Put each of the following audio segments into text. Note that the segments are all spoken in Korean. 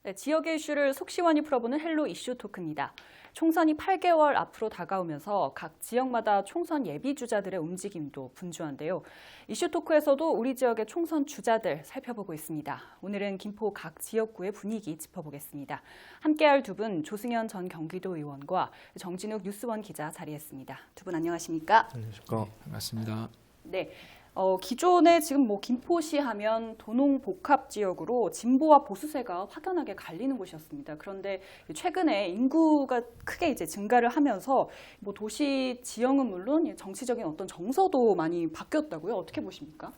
네, 지역의 이슈를 속 시원히 풀어보는 헬로 이슈 토크입니다. 총선이 8개월 앞으로 다가오면서 각 지역마다 총선 예비 주자들의 움직임도 분주한데요. 이슈 토크에서도 우리 지역의 총선 주자들 살펴보고 있습니다. 오늘은 김포 각 지역구의 분위기 짚어보겠습니다. 함께할 두 분, 조승현 전 경기도 의원과 정진욱 뉴스원 기자 자리했습니다. 두 분 안녕하십니까? 안녕하십니까? 반갑습니다. 네. 기존에 지금 김포시 하면 도농복합 지역으로 진보와 보수세가 확연하게 갈리는 곳이었습니다. 그런데 최근에 인구가 크게 증가를 하면서 도시 지형은 물론 정치적인 어떤 정서도 많이 바뀌었다고요? 어떻게 보십니까?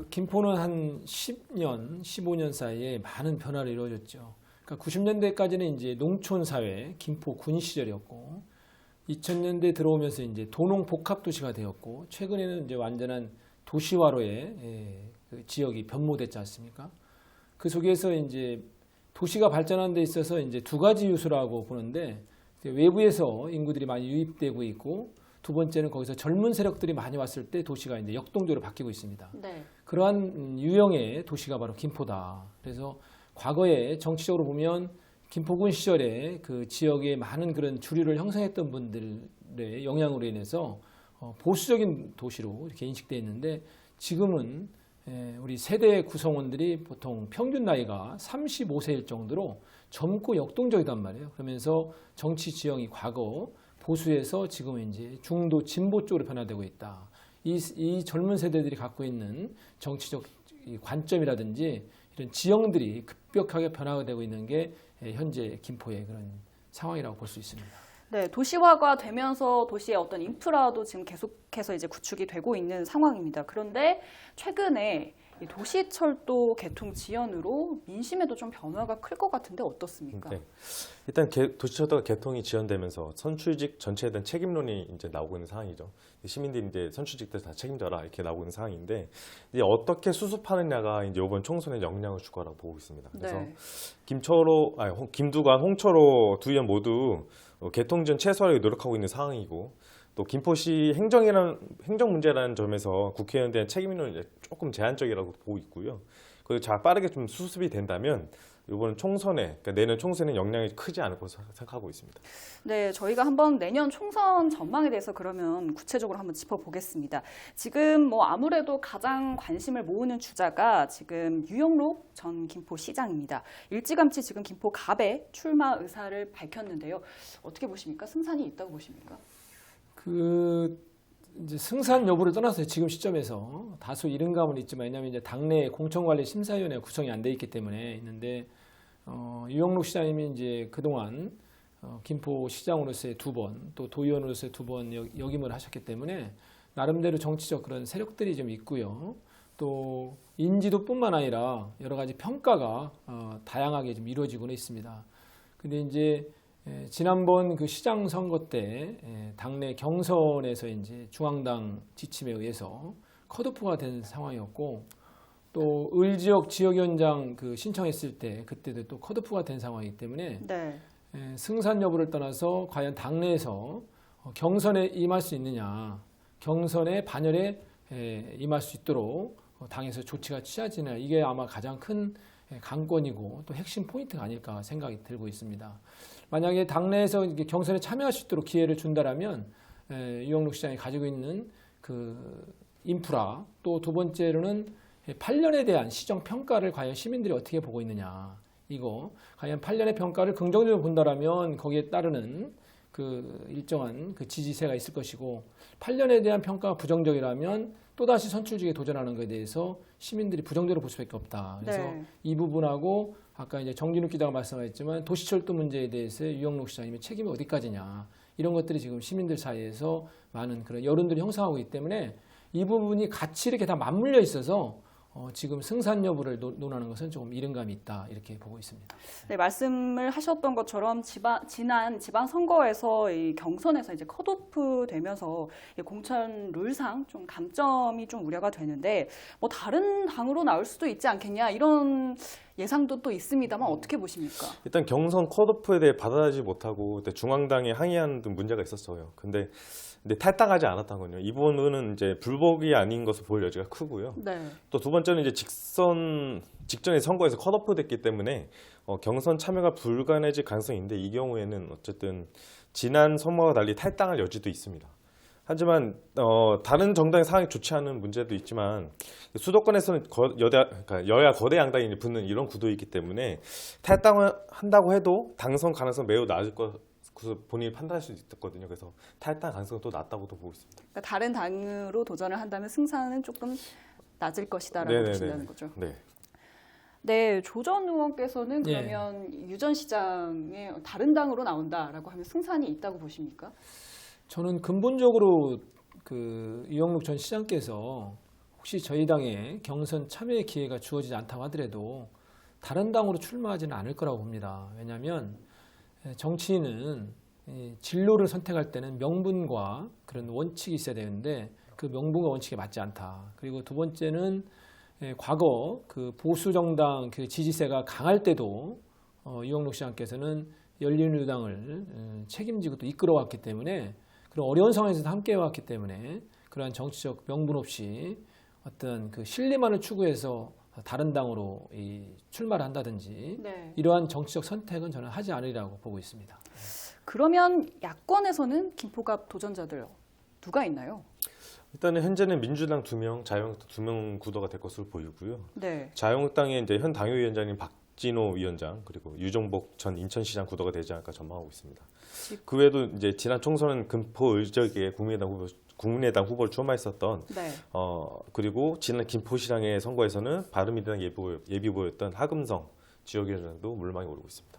김포는 한 10년, 15년 사이에 많은 변화를 이루어졌죠. 그러니까 90년대까지는 이제 농촌 사회, 김포 군 시절이었고 2000년대 들어오면서 이제 도농 복합 도시가 되었고 최근에는 이제 완전한 도시화로의 그 지역이 변모됐지 않습니까? 그 속에서 이제 도시가 발전하는 데 있어서 이제 두 가지 요소라고 보는데 외부에서 인구들이 많이 유입되고 있고 두 번째는 거기서 젊은 세력들이 많이 왔을 때 도시가 이제 역동적으로 바뀌고 있습니다. 네. 그러한 유형의 도시가 바로 김포다. 그래서 과거에 정치적으로 보면 김포군 시절에 그 지역에 많은 그런 주류를 형성했던 분들의 영향으로 인해서 보수적인 도시로 이렇게 인식되어 있는데 지금은 우리 세대 구성원들이 보통 평균 나이가 35세일 정도로 젊고 역동적이단 말이에요. 그러면서 정치 지형이 과거 보수에서 지금은 이제 중도 진보 쪽으로 변화되고 있다. 이 젊은 세대들이 갖고 있는 정치적 관점이라든지 이런 지형들이 급격하게 변화가 되고 있는 게 현재 김포의 그런 상황이라고 볼 수 있습니다. 네, 도시화가 되면서 도시의 어떤 인프라도 지금 계속해서 구축이 되고 있는 상황입니다. 그런데 최근에 이 도시철도 개통 지연으로 민심에도 좀 변화가 클 것 같은데 어떻습니까? 네. 일단 도시철도가 개통이 지연되면서 선출직 전체에 대한 책임론이 이제 나오고 있는 상황이죠. 시민들이 이제 선출직들 다 책임져라 이렇게 나오고 있는 상황인데 이제 어떻게 수습하느냐가 이제 이번 총선에 영향을 줄 거라고 보고 있습니다. 그래서 네. 김두관, 홍철호 두 의원 모두 개통 전 최소화를 노력하고 있는 상황이고. 또 김포시 행정 문제라는 점에서 국회의원에 대한 책임론이 조금 제한적이라고 보고 있고요. 그리고 잘 빠르게 좀 수습이 된다면 이번 총선에, 그러니까 내년 총선에 영향이 크지 않을 것으로 생각하고 있습니다. 네, 저희가 한번 내년 총선 전망에 대해서 그러면 구체적으로 한번 짚어보겠습니다. 지금 아무래도 가장 관심을 모으는 주자가 지금 유영록 전 김포시장입니다. 일찌감치 지금 김포갑에 출마 의사를 밝혔는데요. 어떻게 보십니까? 승산이 있다고 보십니까? 이제 승산 여부를 떠나서 지금 시점에서 다소 이른감은 있지만 왜냐하면 이제 당내 공천관리심사위원회 구성이 안 돼 있기 때문에 있는데 유영록 시장님이 이제 그동안 김포시장으로서의 두 번, 또 도의원으로서의 두 번 역임을 하셨기 때문에 나름대로 정치적 그런 세력들이 좀 있고요. 또 인지도뿐만 아니라 여러 가지 평가가 다양하게 좀 이루어지고는 있습니다. 근데 이제 지난번 그 시장 선거 때 당내 경선에서 이제 중앙당 지침에 의해서 컷오프가 된 상황이었고 또 을지역 지역위원장 그 신청했을 때 그때도 또 컷오프가 된 상황이기 때문에 네. 승산 여부를 떠나서 과연 당내에서 경선에 임할 수 있느냐, 경선의 반열에 임할 수 있도록 당에서 조치가 취하지냐 이게 아마 가장 큰 관건이고 또 핵심 포인트가 아닐까 생각이 들고 있습니다. 만약에 당내에서 경선에 참여할 수 있도록 기회를 준다라면 유영록 시장이 가지고 있는 그 인프라 또 두 번째로는 8년에 대한 시정 평가를 과연 시민들이 어떻게 보고 있느냐 이거 과연 8년의 평가를 긍정적으로 본다라면 거기에 따르는 그 일정한 그 지지세가 있을 것이고 8년에 대한 평가가 부정적이라면 또다시 선출직에 도전하는 것에 대해서 시민들이 부정적으로 볼 수밖에 없다. 그래서 네. 이 부분하고 아까 이제 정진욱 기자가 말씀하셨지만 도시철도 문제에 대해서 유영록 시장님의 책임이 어디까지냐 이런 것들이 지금 시민들 사이에서 많은 그런 여론들이 형성하고 있기 때문에 이 부분이 같이 이렇게 다 맞물려 있어서 지금 승산 여부를 논하는 것은 조금 이른감이 있다 이렇게 보고 있습니다. 네, 말씀을 하셨던 것처럼 지난 지방선거에서 이 경선에서 컷오프 되면서 공천 룰상 좀 감점이 좀 우려가 되는데 다른 당으로 나올 수도 있지 않겠냐 이런 예상도 또 있습니다만 어떻게 보십니까? 일단 경선 컷오프에 대해 받아들이지 못하고 그때 중앙당에 항의하는 등 문제가 있었어요. 근데 탈당하지 않았다군요. 이 부분은 이제 불복이 아닌 것을 볼 여지가 크고요. 네. 또 두 번째는 이제 직전에 선거에서 컷오프 됐기 때문에 경선 참여가 불가능해질 가능성이 있는데 이 경우에는 어쨌든 지난 선거와 달리 탈당할 여지도 있습니다. 하지만 다른 정당의 상황이 좋지 않은 문제도 있지만 수도권에서는 그러니까 여야 거대 양당이 붙는 이런 구도이기 때문에 탈당을 한다고 해도 당선 가능성 매우 낮을 것 본인이 판단할 수 있거든요. 그래서 탈당 가능성은 또 낮다고도 보고 있습니다. 그러니까 다른 당으로 도전을 한다면 승산은 조금 낮을 것이다라고 보신다는 거죠. 네. 네, 조 전 의원께서는 예. 그러면 유 전 시장에 다른 당으로 나온다라고 하면 승산이 있다고 보십니까? 저는 근본적으로 유영록 전 시장께서 혹시 저희 당에 경선 참여의 기회가 주어지지 않다고 하더라도 다른 당으로 출마하지는 않을 거라고 봅니다. 왜냐하면 정치인은 진로를 선택할 때는 명분과 그런 원칙이 있어야 되는데 그 명분과 원칙에 맞지 않다. 그리고 두 번째는 과거 보수 정당 지지세가 강할 때도 유영록 시장께서는 열린우리당을 책임지고 또 이끌어왔기 때문에 그런 어려운 상황에서도 함께 해왔기 때문에 그러한 정치적 명분 없이 어떤 신뢰만을 추구해서 다른 당으로 출마를 한다든지 네. 이러한 정치적 선택은 저는 하지 않으리라고 보고 있습니다. 그러면 야권에서는 김포갑 도전자들 누가 있나요? 일단은 현재는 민주당 2명, 자유한국당 2명 구도가 될 것으로 보이고요. 네. 자유한국당의 이제 현 당협위원장인 박진호 위원장 그리고 유정복 전 인천시장 구도가 되지 않을까 전망하고 있습니다. 그 외에도 이제 지난 총선은 금포 의적에 국민의당 후보를 출마했었던 네. 그리고 지난 김포시장의 선거에서는 바른미래당 예비후보였던 하금성 지역위원장도 물망에 오르고 있습니다.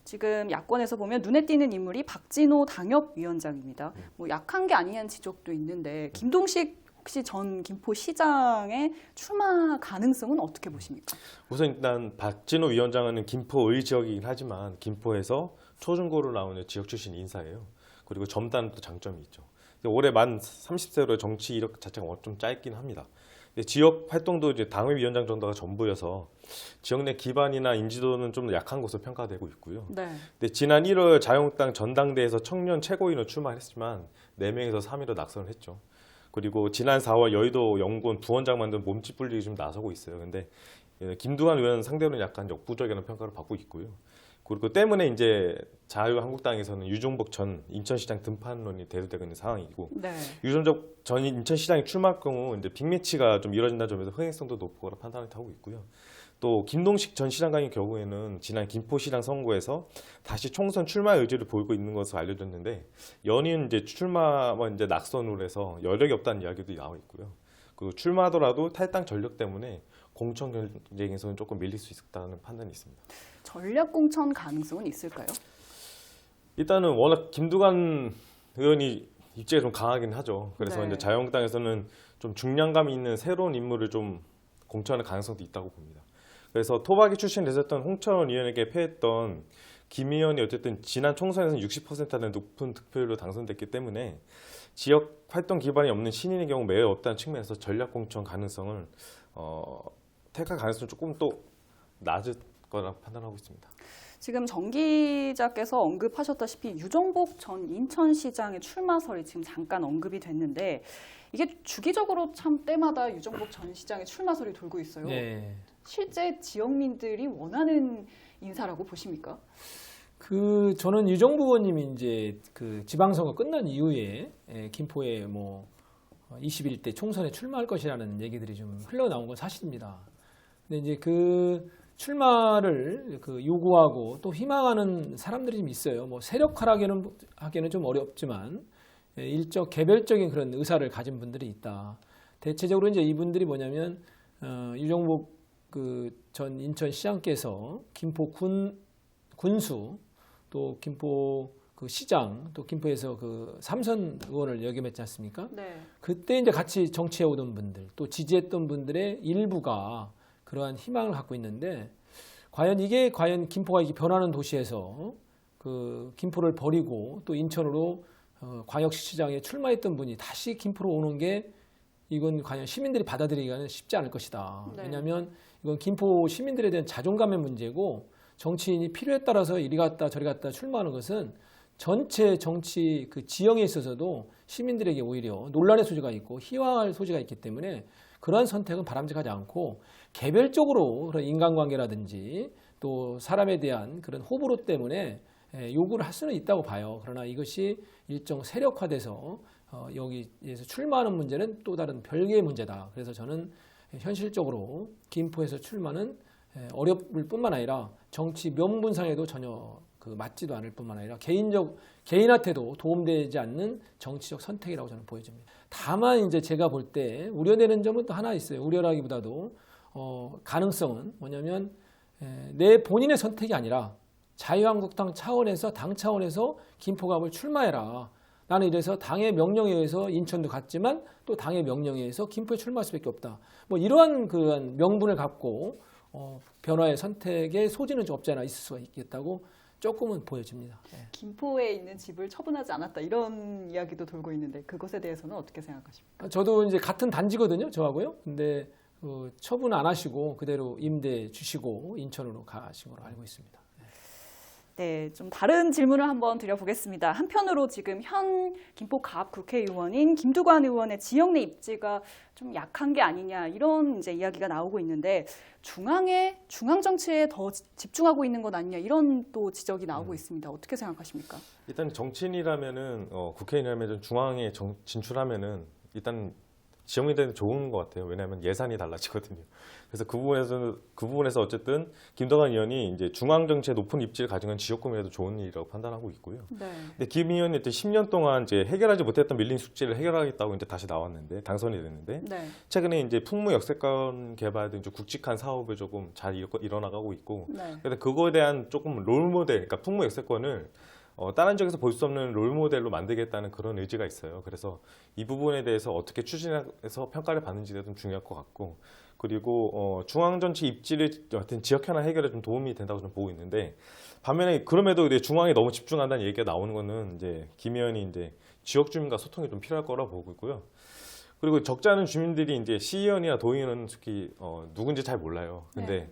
지금 야권에서 보면 눈에 띄는 인물이 박진호 당협위원장입니다. 뭐 약한 게 아니냐는 지적도 있는데 김동식 혹시 전 김포시장의 출마 가능성은 어떻게 보십니까? 우선 일단 박진호 위원장은 김포의 지역이긴 하지만 김포에서 초중고로 나오는 지역 출신 인사예요. 그리고 점다는 또 장점이 있죠. 올해 만 30세로 정치 이력 자체가 좀 짧긴 합니다. 지역 활동도 이제 당협위원장 정도가 전부여서 지역 내 기반이나 인지도는 좀 약한 것으로 평가되고 있고요. 네. 근데 지난 1월 자유한국당 전당대회에서 청년 최고위로 출마했지만 4명에서 3위로 낙선을 했죠. 그리고 지난 4월 여의도 연구원 부원장 만든 몸집 불리기 좀 나서고 있어요. 근데 김두관 의원 상대로는 약간 역부족이라는 평가를 받고 있고요. 그리고 때문에 이제 자유한국당에서는 유정복 전 인천시장 등판론이 대두되고 있는 상황이고 네. 유정복 전 인천시장이 출마할 경우 이제 빅매치가 좀 이뤄진다는 점에서 흥행성도 높을 거라 판단을 하고 있고요. 또 김동식 전 시장의 경우에는 지난 김포시장 선거에서 다시 총선 출마 의지를 보이고 있는 것으로 알려졌는데 연이은 이제 출마와 이제 낙선을 해서 여력이 없다는 이야기도 나와 있고요. 그 출마하더라도 탈당 전력 때문에 공천 경쟁에서는 조금 밀릴 수 있다는 판단이 있습니다. 전략 공천 가능성은 있을까요? 일단은 워낙 김두관 의원이 입지가 좀 강하긴 하죠. 그래서 네. 이제 자유한국당에서는 좀 중량감 있는 새로운 인물을 좀 공천할 가능성도 있다고 봅니다. 그래서 토박이 출신에 있었던 홍철원 의원에게 패했던 김 의원이 어쨌든 지난 총선에서는 60%라는 높은 득표율로 당선됐기 때문에 지역 활동 기반이 없는 신인의 경우 매우 없다는 측면에서 전략 공천 가능성을 택할 가능성이 조금 또 낮을 거라 판단하고 있습니다. 지금 정 기자께서 언급하셨다시피 유정복 전 인천시장의 출마설이 지금 잠깐 언급이 됐는데 이게 주기적으로 참 때마다 유정복 전 시장의 출마설이 돌고 있어요. 네. 실제 지역민들이 원하는 인사라고 보십니까? 저는 유정부 의원님이 이제 지방선거 끝난 이후에 김포에 21대 총선에 출마할 것이라는 얘기들이 좀 흘러나온 건 사실입니다. 근데 이제 출마를 요구하고 또 희망하는 사람들이 좀 있어요. 세력화하기는 좀 어렵지만 일적 개별적인 그런 의사를 가진 분들이 있다. 대체적으로 이제 이분들이 뭐냐면 유정복 전 인천시장께서 김포 군수 또 김포 시장 또 김포에서 삼선 의원을 역임했지 않습니까? 네. 그때 이제 같이 정치해 오던 분들 또 지지했던 분들의 일부가 그러한 희망을 갖고 있는데 과연 김포가 이게 변하는 도시에서 김포를 버리고 또 인천으로 광역시장에 출마했던 분이 다시 김포로 오는 게 이건 과연 시민들이 받아들이기가 쉽지 않을 것이다. 네. 왜냐하면 이건 김포 시민들에 대한 자존감의 문제고 정치인이 필요에 따라서 이리 갔다 저리 갔다 출마하는 것은 전체 정치 지형에 있어서도 시민들에게 오히려 논란의 소지가 있고 희화할 소지가 있기 때문에 그런 선택은 바람직하지 않고 개별적으로 그런 인간관계라든지 또 사람에 대한 그런 호불호 때문에 요구를 할 수는 있다고 봐요. 그러나 이것이 일정 세력화돼서 여기에서 출마하는 문제는 또 다른 별개의 문제다. 그래서 저는 현실적으로 김포에서 출마는 어려울 뿐만 아니라 정치 명분상에도 전혀 맞지도 않을 뿐만 아니라 개인한테도 도움되지 않는 정치적 선택이라고 저는 보여집니다. 다만 이제 제가 볼 때 우려되는 점은 또 하나 있어요. 우려라기보다도 가능성은 뭐냐면 내 본인의 선택이 아니라 자유한국당 차원에서 당 차원에서 김포갑을 출마해라. 나는 이래서 당의 명령에 의해서 인천도 갔지만 또 당의 명령에 의해서 김포에 출마할 수밖에 없다. 뭐 이러한 그런 명분을 갖고 변화의 선택의 소지는 좀 없지 않아 있을 수가 있겠다고 조금은 보여집니다. 김포에 있는 집을 처분하지 않았다 이런 이야기도 돌고 있는데 그것에 대해서는 어떻게 생각하십니까? 저도 이제 같은 단지거든요, 저하고요. 근데 처분 안 하시고 그대로 임대 주시고 인천으로 가신 걸로 알고 있습니다. 네, 좀 다른 질문을 한번 드려보겠습니다. 한편으로 지금 현 김포갑 국회의원인 김두관 의원의 지역 내 입지가 좀 약한 게 아니냐 이런 이제 이야기가 나오고 있는데 중앙 정치에 더 집중하고 있는 것 아니냐 이런 또 지적이 나오고 있습니다. 어떻게 생각하십니까? 일단 정치인이라면은 국회의원이라면 중앙에 진출하면은 일단 지역민들한테 좋은 것 같아요. 왜냐하면 예산이 달라지거든요. 그래서 그 부분에서 어쨌든 김두관 의원이 이제 중앙 정치에 높은 입지를 가진 건 지역구민에도 좋은 일이라고 판단하고 있고요. 네. 근데 김 의원이 10년 동안 이제 해결하지 못했던 밀린 숙제를 해결하겠다고 이제 다시 나왔는데 당선이 됐는데 네. 최근에 이제 풍무 역세권 개발 등 좀 굵직한 사업을 조금 잘 일어나가고 있고. 네. 그래서 그거에 대한 조금 롤모델, 그러니까 풍무 역세권을 다른 지역에서 볼 수 없는 롤모델로 만들겠다는 그런 의지가 있어요. 그래서 이 부분에 대해서 어떻게 추진해서 평가를 받는지가 좀 중요할 것 같고, 그리고 중앙정치 입지를 하여튼 지역 현안 해결에 좀 도움이 된다고 좀 보고 있는데, 반면에 그럼에도 이제 중앙에 너무 집중한다는 얘기가 나오는 거는 이제 김 의원이 이제 지역 주민과 소통이 좀 필요할 거라 보고 있고요. 그리고 적지 않은 주민들이 이제 시의원이나 도의원은 특히 누군지 잘 몰라요. 근데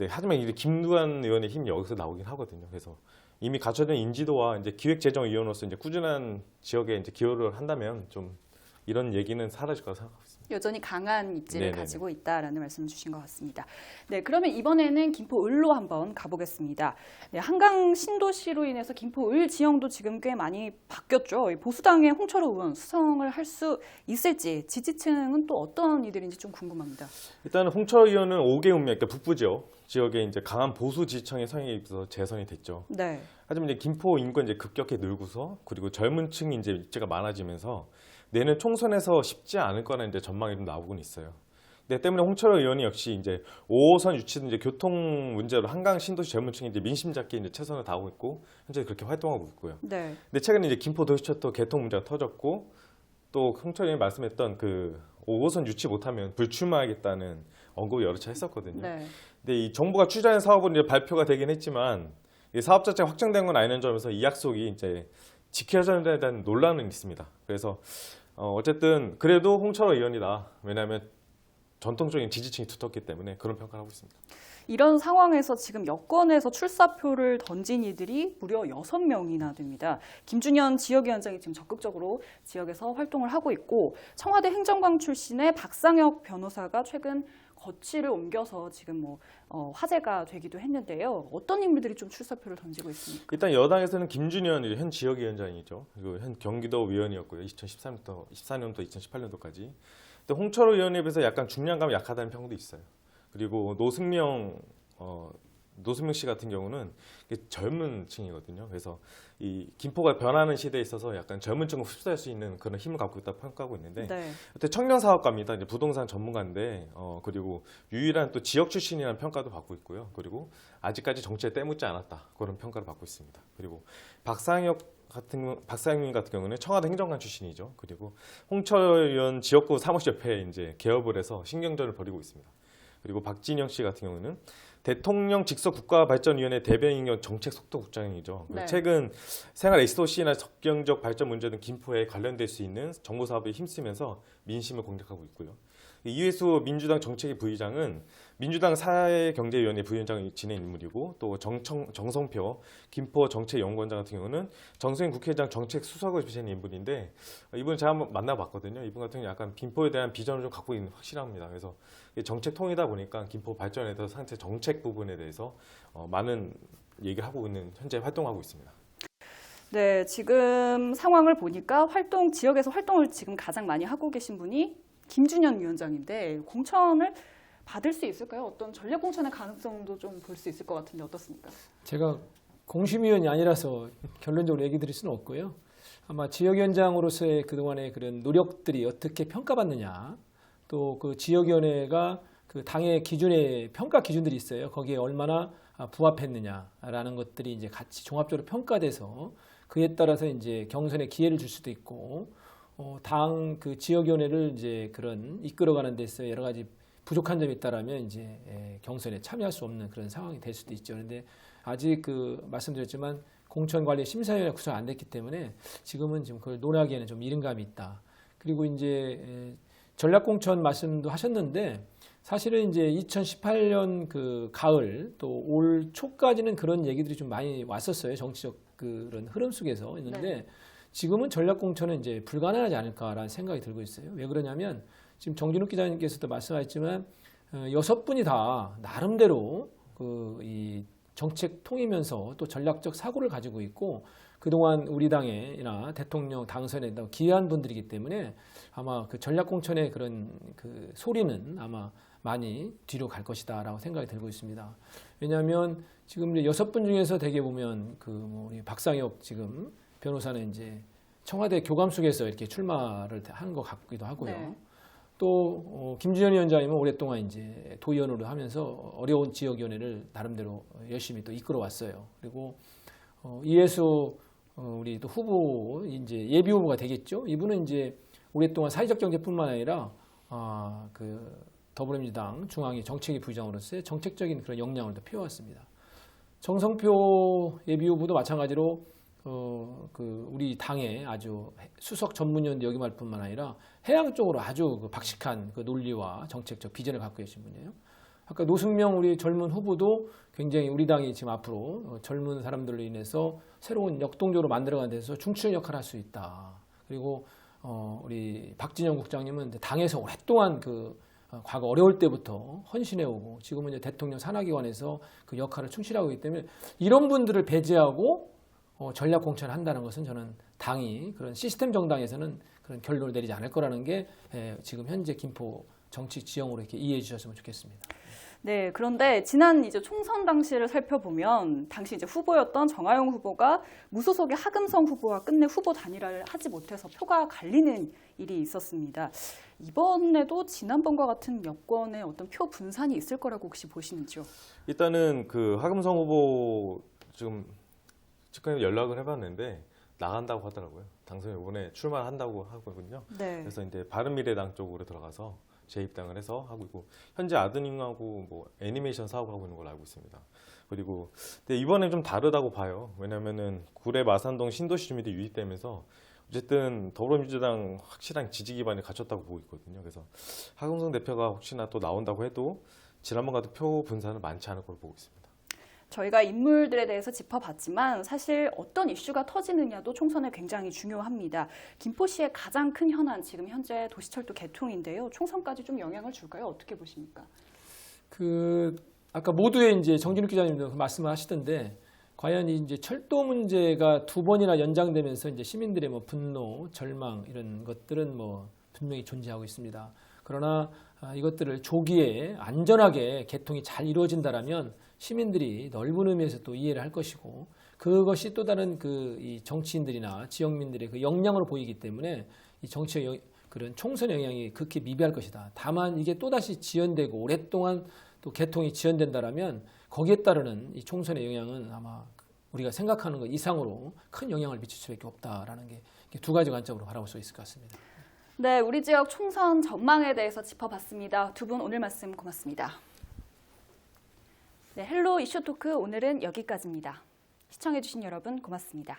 하지만 이제 김두관 의원의 힘이 여기서 나오긴 하거든요. 그래서 이미 갖춰진 인지도와 이제 기획재정위원으로서 이제 꾸준한 지역에 이제 기여를 한다면 좀 이런 얘기는 사라질 거라 생각하고 있습니다. 여전히 강한 입지를 네네네. 가지고 있다라는 말씀 주신 것 같습니다. 네, 그러면 이번에는 김포을로 한번 가보겠습니다. 네, 한강 신도시로 인해서 김포을 지형도 지금 꽤 많이 바뀌었죠. 보수당의 홍철호 의원 수성을 할 수 있을지 지지층은 또 어떤 이들인지 좀 궁금합니다. 일단은 홍철 의원은 5개 운명, 그러니까 북부 지역에 이제 강한 보수 지지층의 성향에 입어서 재선이 됐죠. 네. 하지만 이제 김포 인구가 이제 급격히 늘고서 그리고 젊은 층이 이제 입지가 많아지면서 내년 총선에서 쉽지 않을 거라는 이제 전망이 좀 나오곤 있어요. 네, 때문에 홍철호 의원이 역시 이제 5호선 유치든 이제 교통 문제로 한강 신도시 젊은층이 이제 민심 잡기 이제 최선을 다하고 있고 현재 그렇게 활동하고 있고요. 네. 근데 최근에 이제 김포 도시철도 개통 문제가 터졌고 또 홍철호 의원이 말씀했던 그 5호선 유치 못하면 불출마하겠다는 언급을 여러 차례 했었거든요. 네. 근데 이 정부가 추진하는 사업은 이제 발표가 되긴 했지만 이 사업 자체가 확정된 건 아니는 점에서 이 약속이 이제 지켜져야 되는 논란은 있습니다. 그래서 어쨌든 그래도 홍철호 의원이다. 왜냐하면 전통적인 지지층이 두텁기 때문에 그런 평가를 하고 있습니다. 이런 상황에서 지금 여권에서 출사표를 던진 이들이 무려 6명이나 됩니다. 김준현 지역위원장이 지금 적극적으로 지역에서 활동을 하고 있고 청와대 행정관 출신의 박상혁 변호사가 최근 거취를 옮겨서 지금 화제가 되기도 했는데요. 어떤 인물들이 좀 출사표를 던지고 있습니까? 일단 여당에서는 김준현 현 지역위원장이죠. 그리고 현 경기도 위원이었고요. 2013년부터 14년도 2018년도까지. 근데 홍철호 의원에 비해서 약간 중량감이 약하다는 평도 있어요. 그리고 노승명 씨 같은 경우는 젊은 층이거든요. 그래서 이 김포가 변하는 시대에 있어서 약간 젊은 층을 흡수할 수 있는 그런 힘을 갖고 있다 평가하고 있는데, 네. 청년 사업가입니다. 이제 부동산 전문가인데, 그리고 유일한 또 지역 출신이라는 평가도 받고 있고요. 그리고 아직까지 정치에 때묻지 않았다 그런 평가를 받고 있습니다. 그리고 박상민 같은 경우는 청와대 행정관 출신이죠. 그리고 홍철 의원 지역구 사무실협회에 이제 개업을 해서 신경전을 벌이고 있습니다. 그리고 박진영 씨 같은 경우는 대통령 직속 국가발전위원회 대변인경 정책속도국장이죠. 네. 최근 생활 SOC나 적경적 발전 문제 등 김포에 관련될 수 있는 정보 사업에 힘쓰면서 민심을 공략하고 있고요. 이회수 민주당 정책위 부의장은 민주당 사회경제위원회 부위원장을 지낸 인물이고 또 정성표 김포 정책연구원장 같은 경우는 정세인 국회의장 정책수석을 지낸 인물인데 이분 제가 한번 만나봤거든요. 이분 같은 경우 약간 김포에 대한 비전을 좀 갖고 있는 확실합니다. 그래서 정책통이다 보니까 김포 발전에 대해서 상태 정책 부분에 대해서 많은 얘기를 하고 있는 현재 활동하고 있습니다. 네, 지금 상황을 보니까 지역에서 활동을 지금 가장 많이 하고 계신 분이 김준현 위원장인데 공천을 받을 수 있을까요? 어떤 전략 공천의 가능성도 좀 볼 수 있을 것 같은데 어떻습니까? 제가 공심위원이 아니라서 결론적으로 얘기 드릴 수는 없고요. 아마 지역위원장으로서의 그동안의 그런 노력들이 어떻게 평가받느냐, 또 그 지역위원회가 그 당의 기준의 평가 기준들이 있어요. 거기에 얼마나 부합했느냐라는 것들이 이제 같이 종합적으로 평가돼서 그에 따라서 이제 경선에 기회를 줄 수도 있고, 당 그 지역위원회를 이제 그런 이끌어가는 데서 여러 가지 부족한 점이 있다라면 이제 경선에 참여할 수 없는 그런 상황이 될 수도 있죠. 그런데 아직 말씀드렸지만 공천관리심사위원회 구성 안 됐기 때문에 지금은 지금 그걸 논하기에는 좀 이른 감이 있다. 그리고 이제 전략공천 말씀도 하셨는데 사실은 이제 2018년 그 가을 또 올 초까지는 그런 얘기들이 좀 많이 왔었어요. 정치적 그런 흐름 속에서 있는데 네. 지금은 전략공천은 이제 불가능하지 않을까라는 생각이 들고 있어요. 왜 그러냐면 지금 정진욱 기자님께서도 말씀하셨지만 6분이 다 나름대로 이 정책통이면서 또 전략적 사고를 가지고 있고 그동안 우리 당이나 대통령 당선에 기여한 분들이기 때문에 아마 그 전략공천의 그런 그 소리는 아마 많이 뒤로 갈 것이다라고 생각이 들고 있습니다. 왜냐하면 지금 이제 6분 중에서 대개 보면 우리 박상혁 지금 변호사는 이제 청와대 교감 속에서 이렇게 출마를 한 것 같기도 하고요. 네. 또 김준현 위원장님은 오랫동안 이제 도의원으로 하면서 어려운 지역위원회를 나름대로 열심히 또 이끌어 왔어요. 그리고 이해수 우리 또 후보 이제 예비 후보가 되겠죠. 이분은 이제 오랫동안 사회적 경제뿐만 아니라 그 더불어민주당 중앙위 정책위 부의장으로서의 정책적인 그런 역량을 또 펴왔습니다. 정성표 예비 후보도 마찬가지로 우리 당의 아주 수석 전문위원도 역임할 뿐만 아니라 해양 쪽으로 아주 그 박식한 그 논리와 정책적 비전을 갖고 계신 분이에요. 아까 노승명 우리 젊은 후보도 굉장히 우리 당이 지금 앞으로 젊은 사람들로 인해서 새로운 역동적으로 만들어가는 데서 중추적 역할을 할 수 있다. 그리고 우리 박진영 국장님은 당에서 오랫동안 과거 어려울 때부터 헌신해오고 지금은 이제 대통령 산하기관에서 그 역할을 충실하고 있기 때문에 이런 분들을 배제하고 전략 공천을 한다는 것은 저는 당이 그런 시스템 정당에서는 그런 결론을 내리지 않을 거라는 게 지금 현재 김포 정치 지형으로 이렇게 이해해 주셨으면 좋겠습니다. 네, 그런데 지난 이제 총선 당시를 살펴보면 당시 이제 후보였던 정하용 후보가 무소속의 하금성 후보와 끝내 후보 단일화를 하지 못해서 표가 갈리는 일이 있었습니다. 이번에도 지난번과 같은 여권의 어떤 표 분산이 있을 거라고 혹시 보시는지요? 일단은 그 하금성 후보 지금 직권에 연락을 해봤는데 나간다고 하더라고요. 당선에 이번에 출마한다고 하거든요. 네. 그래서 이제 바른미래당 쪽으로 들어가서 재입당을 해서 하고 있고 현재 아드님하고 뭐 애니메이션 사업을 하고 있는 걸로 알고 있습니다. 그리고 근데 이번엔 좀 다르다고 봐요. 왜냐면은 구례 마산동 신도시 주민들이 유입되면서 어쨌든 더불어민주당 확실한 지지 기반을 갖췄다고 보고 있거든요. 그래서 하금성 대표가 혹시나 또 나온다고 해도 지난번 같은 표 분산은 많지 않을 걸로 보고 있습니다. 저희가 인물들에 대해서 짚어봤지만 사실 어떤 이슈가 터지느냐도 총선에 굉장히 중요합니다. 김포시의 가장 큰 현안 지금 현재 도시철도 개통인데요. 총선까지 좀 영향을 줄까요? 어떻게 보십니까? 아까 모두의 이제 정진욱 기자님도 말씀을 하시던데 과연 이제 철도 문제가 2번이나 연장되면서 이제 시민들의 뭐 분노, 절망 이런 것들은 뭐 분명히 존재하고 있습니다. 그러나 이것들을 조기에 안전하게 개통이 잘 이루어진다라면 시민들이 넓은 의미에서 또 이해를 할 것이고 그것이 또 다른 이 정치인들이나 지역민들의 그 역량으로 보이기 때문에 이 정치의 그런 총선 영향이 극히 미비할 것이다. 다만 이게 또다시 지연되고 오랫동안 또 개통이 지연된다라면 거기에 따르는 이 총선의 영향은 아마 우리가 생각하는 것 이상으로 큰 영향을 미칠 수밖에 없다라는 게 두 가지 관점으로 바라볼 수 있을 것 같습니다. 네, 우리 지역 총선 전망에 대해서 짚어봤습니다. 두 분 오늘 말씀 고맙습니다. 네, 헬로 이슈 토크 오늘은 여기까지입니다. 시청해주신 여러분 고맙습니다.